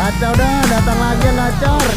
Kacau dah, datang lagi yang gacor.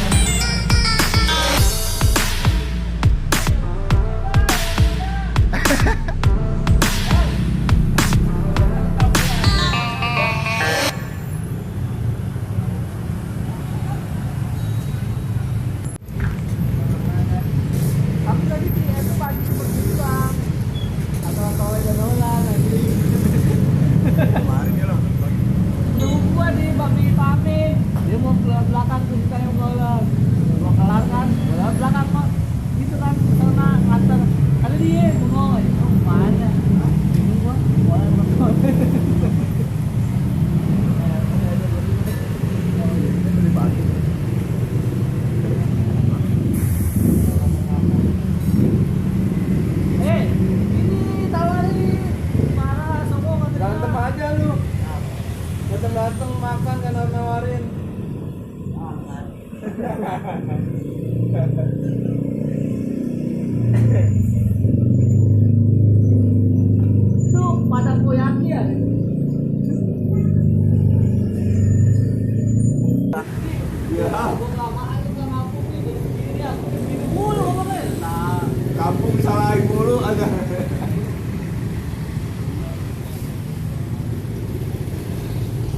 Datang makan kan nawarin. Tuh pada koyaki ya. Kampung salah mulu ada.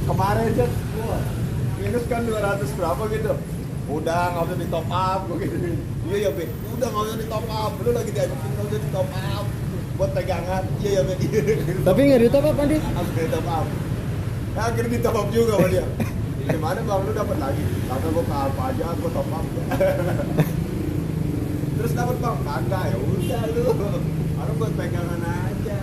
Kemarin aja minus kan 200 berapa gitu. Udah nggak usah di top up gitu. Iya ya Be, udah nggak usah di top up. Lu lagi diajakin nggak usah di top up buat pegangan. Iya ya Be. Tapi nggak di top up kan, Di? Harus di top up. Ya, akhirnya di top up juga sama dia. Gimana bang, lu dapat lagi? Kata gua ke apa aja, gua top up. Terus dapat bang, kagak ya udah lu. Harus buat pegangan aja.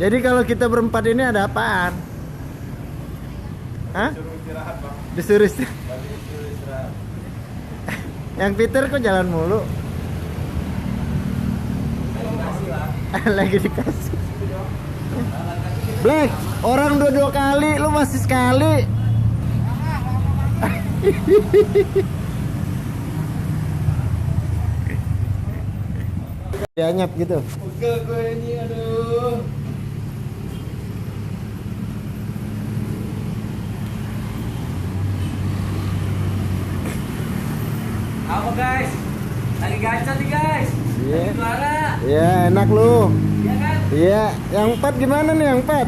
Jadi kalau kita berempat ini ada apaan? Hah? Disuruh istirahat bang. Disuruh Istirahat. Yang Peter kok jalan mulu? Lagi dikasih. Black, orang dua kali, lu masih sekali. Dia nyap gitu. Oke, gue ini aduh. Apa guys? Lagi gacor nih guys. Iya. Lagi juara. Iya, enak lu. Iya kan? Iya, yang 4 gimana nih yang 4?